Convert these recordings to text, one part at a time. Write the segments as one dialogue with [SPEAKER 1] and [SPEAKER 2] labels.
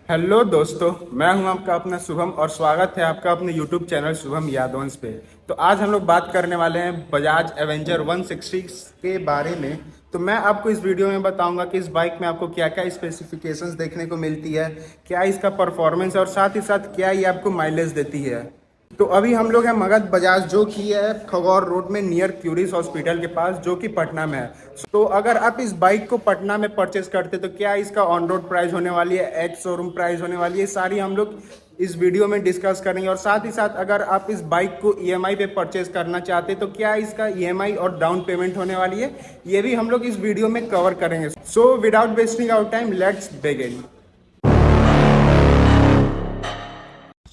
[SPEAKER 1] Hello दोस्तों। मैं हूं आपका अपना शुभम और स्वागत है आपका अपने यूट्यूब चैनल शुभम यादवंश पे। तो आज हम लोग बात करने वाले हैं बजाज एवेंजर 160 के बारे में। तो मैं आपको इस वीडियो में बताऊंगा कि इस बाइक में आपको क्या क्या स्पेसिफिकेशंस देखने को मिलती है, क्या इसका परफॉर्मेंस और साथ ही साथ क्या ये आपको माइलेज देती है। तो अभी हम लोग हैं मगध बजाज, जो कि है खगौर रोड में नियर क्यूरिस हॉस्पिटल के पास, जो कि पटना में है। तो अगर आप इस बाइक को पटना में परचेस करते तो क्या इसका ऑन रोड प्राइस होने वाली है, एक्स शोरूम प्राइस होने वाली है, सारी हम लोग इस वीडियो में डिस्कस करेंगे। और साथ ही साथ अगर आप इस बाइक को ईएमआई पे परचेस करना चाहते तो क्या इसका ईएमआई और डाउन पेमेंट होने वाली है, ये भी हम लोग इस वीडियो में कवर करेंगे। So without wasting our time, let's begin.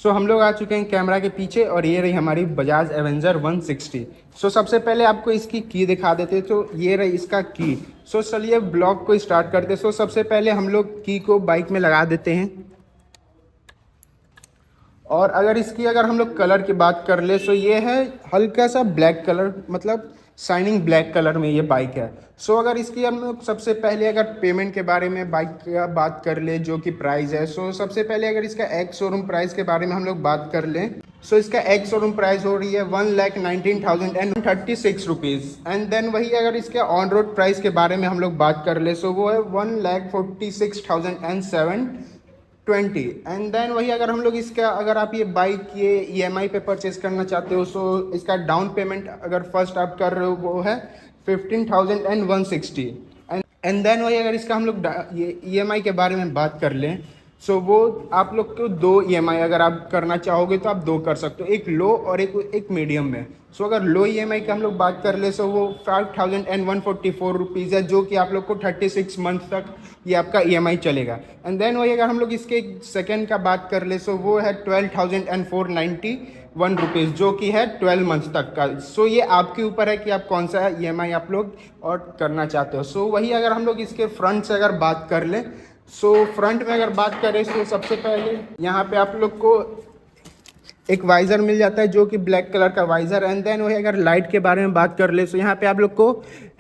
[SPEAKER 1] हम लोग आ चुके हैं कैमरा के पीछे और ये रही हमारी बजाज एवेंजर 160। सबसे पहले आपको इसकी की दिखा देते, तो ये रही इसका की। चलिए ब्लॉग को स्टार्ट करते। सबसे पहले हम लोग की को बाइक में लगा देते हैं। और अगर हम लोग कलर की बात कर ले, ये है हल्का सा ब्लैक कलर, मतलब शाइनिंग ब्लैक कलर में ये बाइक है। अगर इसकी हम लोग सबसे पहले अगर पेमेंट के बारे में बाइक का बात कर ले, जो कि प्राइस है, सबसे पहले अगर इसका एक्स शोरूम प्राइस के बारे में हम लोग बात कर लें, इसका एक्स शोरूम प्राइस हो रही है 1,19,036 रुपीज़। एंड देन वही अगर इसके ऑन रोड प्राइस के बारे में हम लोग बात कर ले, वो है 1,46,007 एंड देन वही अगर हम लोग इसका अगर आप ये बाइक ये ईएमआई पे परचेज करना चाहते हो, इसका डाउन पेमेंट अगर फर्स्ट आप कर रहे हो वो है 15,160। एंड देन वही अगर इसका हम लोग ये ईएमआई के बारे में बात कर लें, वो आप लोग को दो ईएमआई अगर आप करना चाहोगे तो आप दो कर सकते हो, एक लो और एक मीडियम में। अगर लो ईएमआई की हम लोग बात कर ले, वो 5,144 रुपीज़ है, जो कि आप लोग को 36 मंथ तक ये आपका ईएमआई चलेगा। एंड देन वही अगर हम लोग इसके सेकेंड का बात कर ले, वो है 12,491 रुपीज़, जो कि है 12 मंथ तक का। ये आपके ऊपर है कि आप कौन सा ईएमआई आप लोग और करना चाहते हो। वही अगर हम लोग इसके फ्रंट से अगर बात कर ले, फ्रंट में अगर बात करें तो सबसे पहले यहाँ पे आप लोग को एक वाइज़र मिल जाता है, जो कि ब्लैक कलर का वाइज़र। एंड देन वही अगर लाइट के बारे में बात कर ले, यहाँ पे आप लोग को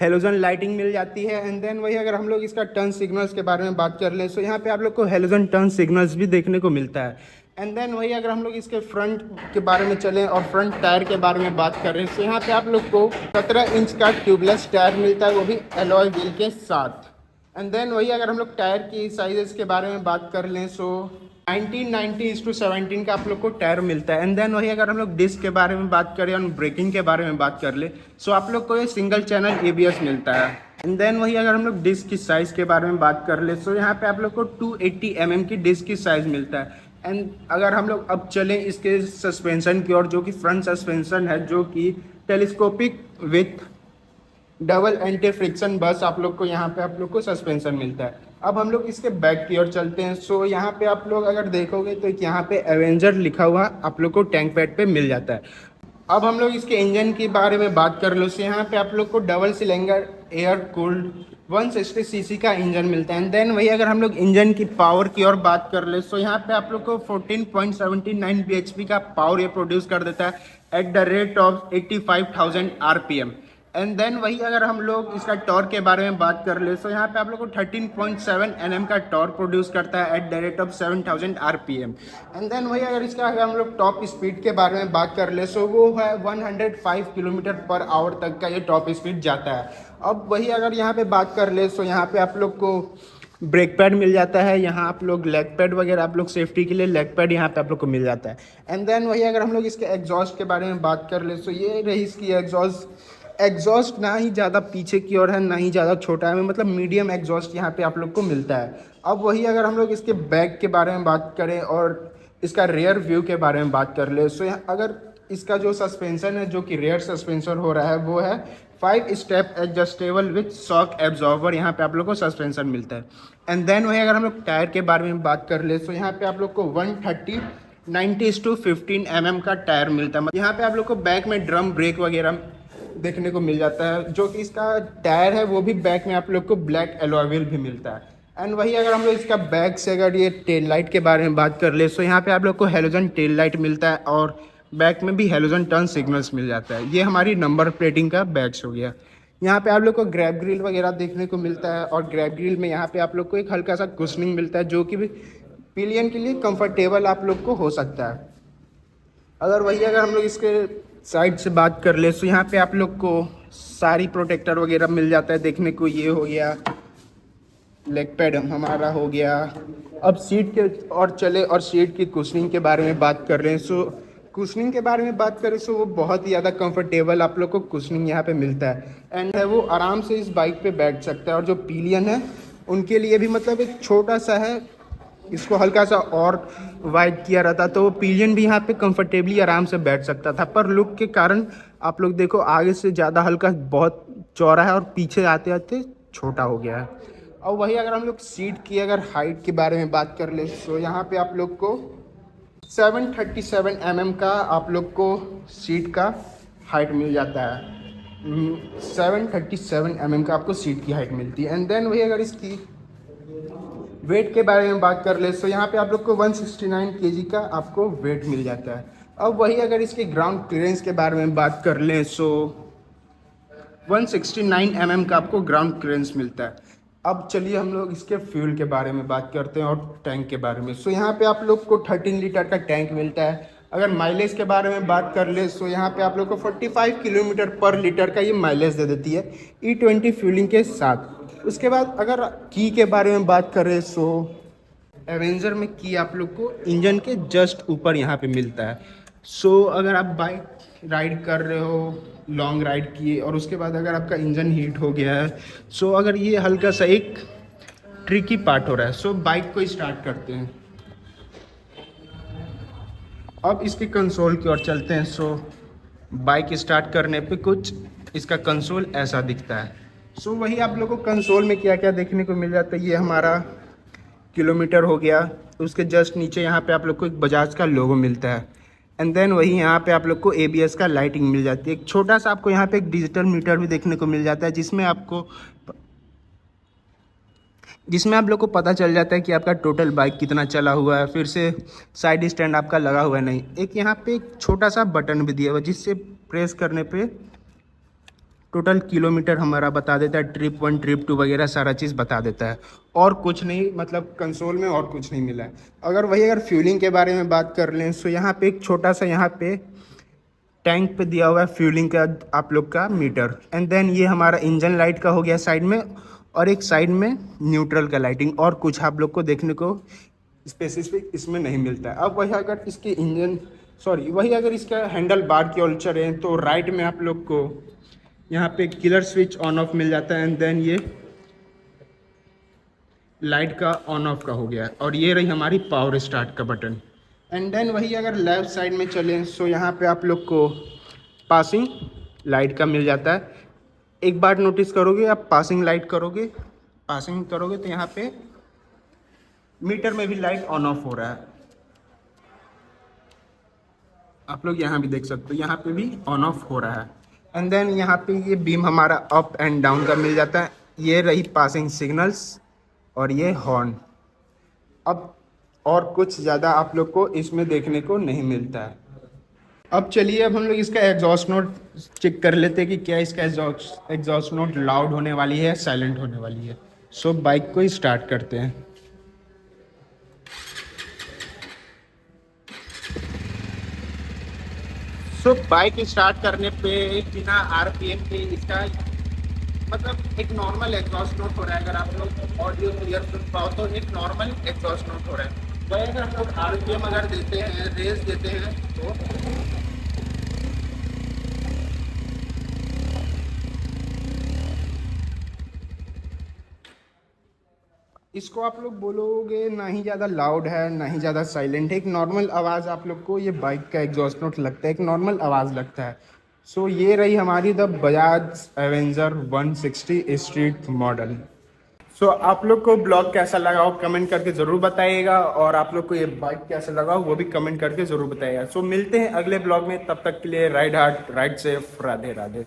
[SPEAKER 1] हेलोजन लाइटिंग मिल जाती है। एंड देन वही अगर हम लोग इसका टर्न सिग्नल्स के बारे में बात कर ले, यहाँ पे आप लोग को हेलोजन टर्न सिग्नल्स भी देखने को मिलता है। एंड देन वही अगर हम लोग इसके फ्रंट के बारे में चलें और फ्रंट टायर के बारे में बात करें, यहाँ पे आप लोग को 17 इंच का ट्यूबलेस टायर मिलता है, वो भी एलॉय व्हील के साथ। एंड देन वही अगर हम लोग टायर की साइजेस के बारे में बात कर लें, 1990:17 का आप लोग को टायर मिलता है। एंड देन वही अगर हम लोग डिस्क के बारे में बात करें और ब्रेकिंग के बारे में बात कर ले, आप लोग को ये सिंगल चैनल एबीएस मिलता है। एंड देन वही अगर हम लोग डिस्क की साइज़ के बारे में बात कर ले, यहाँ पे आप लोग को 280 mm की डिस्क की साइज़ मिलता है। एंड अगर हम लोग अब चलें इसके सस्पेंशन की ओर, जो कि फ्रंट सस्पेंशन है, जो कि telescopic with double anti friction बस आप लोग को यहाँ पे आप लोग को सस्पेंशन मिलता है। अब हम लोग इसके बैक की ओर चलते हैं। यहाँ पे आप लोग अगर देखोगे तो यहाँ पे एवेंजर लिखा हुआ आप लोग को टैंक पैड पे मिल जाता है। अब हम लोग इसके इंजन के बारे में बात कर लो, यहाँ पे आप लोग को double cylinder air cooled 160 CC का इंजन मिलता है। एंड देन वही अगर हम लोग इंजन की पावर की ओर बात कर ले, यहाँ पे आप लोग को 14.79 bhp का पावर ये प्रोड्यूस कर देता है at the rate of 85,000 RPM। And then वही अगर हम लोग इसका टॉर्क के बारे में बात कर ले, यहाँ पे आप लोग को 13.7 Nm का टॉर्क प्रोड्यूस करता है at the rate of 7,000 RPM। And then वही अगर इसका अगर हम लोग टॉप स्पीड के बारे में बात कर ले, वो है 105 किलोमीटर पर आवर तक का ये टॉप स्पीड जाता है। अब वही अगर यहाँ पे बात कर ले, यहाँ पे आप लोग को ब्रेक पैड मिल जाता है, यहाँ आप लोग लेग पैड वगैरह आप लोग सेफ्टी के लिए लेग पैड यहाँ पे आप लोग को मिल जाता है। एंड देन वही अगर हम लोग इसके एग्जॉस्ट के बारे में बात कर ले, ये रही इसकी एग्जॉस्ट ना ही ज़्यादा पीछे की ओर है, ना ही ज़्यादा छोटा है, मतलब मीडियम एग्जॉस्ट यहाँ पे आप लोग को मिलता है। अब वही अगर हम लोग इसके बैक के बारे में बात करें और इसका रेयर व्यू के बारे में बात कर ले, अगर इसका जो सस्पेंशन है, जो कि रेयर सस्पेंशन हो रहा है, वो है 5 step adjustable with shock absorber, यहाँ पे आप लोग को सस्पेंशन मिलता है। एंड देन वही अगर हम लोग टायर के बारे में बात कर ले, यहाँ पे आप लोग को 130/90:15 mm का टायर मिलता है। यहाँ पे आप लोग को बैक में ड्रम ब्रेक वगैरह देखने को मिल जाता है, जो कि इसका टायर है वो भी बैक में आप लोग को ब्लैक एलॉय व्हील भी मिलता है। एंड वही अगर हम लोग इसका बैक से अगर ये टेल लाइट के बारे में बात कर ले, यहाँ पे आप लोग को हेलोजन टेल लाइट मिलता है और बैक में भी हेलोजन टर्न सिग्नल्स मिल जाता है। ये हमारी नंबर प्लेटिंग का बैच हो गया। यहाँ पे आप लोग को ग्रैब ग्रिल वगैरह देखने को मिलता है और ग्रैब ग्रिल में यहाँ पे आप लोग को एक हल्का सा कुशनिंग मिलता है, जो कि भी पिलियन के लिए कंफर्टेबल आप लोग को हो सकता है। अगर हम लोग इसके साइड से बात कर ले तो यहाँ पे आप लोग को सारी प्रोटेक्टर वगैरह मिल जाता है देखने को। ये हो गया लेग पैड हमारा हो गया। अब सीट के और चले और सीट की कुशनिंग के बारे में बात कर रहे हैं। सो कुशनिंग के बारे में बात करें सो वो बहुत ही ज़्यादा कंफर्टेबल आप लोग को कुशनिंग यहाँ पे मिलता है। एंड वो आराम से इस बाइक पे बैठ सकता है। और जो पिलियन है उनके लिए भी मतलब एक छोटा सा है, इसको हल्का सा और वाइड किया रहता तो वो पिलियन भी यहाँ पे कंफर्टेबली आराम से बैठ सकता था। पर लुक के कारण आप लोग देखो आगे से ज़्यादा हल्का बहुत चौड़ा है और पीछे आते आते छोटा हो गया है। और वही अगर हम लोग सीट की अगर हाइट के बारे में बात कर ले तो यहाँ पे आप लोग को 737 mm का आप लोग को सीट का हाइट मिल जाता है। 737 mm का आपको सीट की हाइट मिलती है। एंड देन वही अगर इसकी वेट के बारे में बात कर ले तो यहाँ पे आप लोग को 169 kg का आपको वेट मिल जाता है। अब वही अगर इसके ग्राउंड क्लियरेंस के बारे में बात कर लें सो 169 mm का आपको ग्राउंड क्लियरेंस मिलता है। अब चलिए हम लोग इसके फ्यूल के बारे में बात करते हैं और टैंक के बारे में। सो यहाँ पे आप लोग को 13 लीटर का टैंक मिलता है। अगर माइलेज के बारे में बात कर ले तो यहाँ पे आप लोग को 45 किलोमीटर पर लीटर का ये माइलेज दे देती है E20 फ्यूलिंग के साथ। उसके बाद अगर की के बारे में बात करें सो एवेंजर में की आप लोग को इंजन के जस्ट ऊपर यहाँ पे मिलता है। सो अगर आप बाइक राइड कर रहे हो, लॉन्ग राइड किए और उसके बाद अगर आपका इंजन हीट हो गया है सो अगर ये हल्का सा एक ट्रिकी पार्ट हो रहा है सो बाइक को स्टार्ट करते हैं। अब इसके कंसोल की ओर चलते हैं। सो बाइक स्टार्ट करने पे कुछ इसका कंसोल ऐसा दिखता है। सो वही आप लोगों को कंसोल में क्या क्या देखने को मिल जाता है। ये हमारा किलोमीटर हो गया, उसके जस्ट नीचे यहाँ पे आप लोग को एक बजाज का लोगो मिलता है। एंड देन वही यहाँ पे आप लोग को ABS का लाइटिंग मिल जाती है। एक छोटा सा आपको यहाँ पे एक डिजिटल मीटर भी देखने को मिल जाता है जिसमें आप लोग को पता चल जाता है कि आपका टोटल बाइक कितना चला हुआ है। फिर से साइड स्टैंड आपका लगा हुआ है नहीं। एक यहाँ पे एक छोटा सा बटन भी दिया हुआ है जिससे प्रेस करने पे टोटल किलोमीटर हमारा बता देता है, ट्रिप 1 ट्रिप 2 वगैरह सारा चीज़ बता देता है। और कुछ नहीं, मतलब कंसोल में और कुछ नहीं मिला है। अगर फ्यूलिंग के बारे में बात कर लें तो यहाँ पे एक छोटा सा यहाँ पे टैंक पे दिया हुआ है फ्यूलिंग का आप लोग का मीटर। एंड देन ये हमारा इंजन लाइट का हो गया साइड में, और एक साइड में न्यूट्रल का लाइटिंग। और कुछ आप लोग को देखने को स्पेसिफिक इसमें नहीं मिलता है। अब वही अगर इसका हैंडल बार की ओर चलें तो राइट में आप लोग को यहाँ पे किलर स्विच ऑन ऑफ मिल जाता है। एंड देन ये लाइट का ऑन ऑफ का हो गया और ये रही हमारी पावर स्टार्ट का बटन। एंड देन वही अगर लेफ्ट साइड में चलें सो यहाँ पे आप लोग को पासिंग लाइट का मिल जाता है। एक बार नोटिस करोगे, आप पासिंग करोगे तो यहाँ पे मीटर में भी लाइट ऑन ऑफ हो रहा है। आप लोग यहाँ भी देख सकते हो, यहाँ पे भी ऑन ऑफ हो रहा है। एंड देन यहाँ पे ये बीम हमारा अप एंड डाउन का मिल जाता है। ये रही पासिंग सिग्नल्स और ये हॉर्न। अब और कुछ ज़्यादा आप लोग को इसमें देखने को नहीं मिलता है। अब चलिए हम लोग इसका एग्जॉस्ट नोट चेक कर लेते हैं कि क्या इसका एग्जॉस्ट नोट लाउड होने वाली है, साइलेंट होने वाली है। सो बाइक को स्टार्ट करते हैं। सो बाइक स्टार्ट करने पे बिना RPM के इसका मतलब एक नॉर्मल एग्जॉस्ट नोट हो रहा है। अगर आप लोग ऑडियो क्लियर सुन पाओ तो एक नॉर्मल एग्जॉस्ट नोट हो रहा है। वही अगर हम लोग RPM अगर देते हैं, रेस देते हैं तो इसको आप लोग बोलोगे ना ही ज़्यादा लाउड है ना ही ज़्यादा साइलेंट है। एक नॉर्मल आवाज़ आप लोग को ये बाइक का एग्जॉस्ट नोट लगता है, एक नॉर्मल आवाज़ लगता है। सो ये रही हमारी the Bajaj Avenger 160 street model. So आप लोग को ब्लॉग कैसा लगा हो कमेंट करके ज़रूर बताइएगा, और आप लोग को ये बाइक कैसा लगा हो वो भी कमेंट करके ज़रूर बताइएगा। सो मिलते हैं अगले ब्लॉग में, तब तक के लिए ride hard ride safe, Radhe Radhe.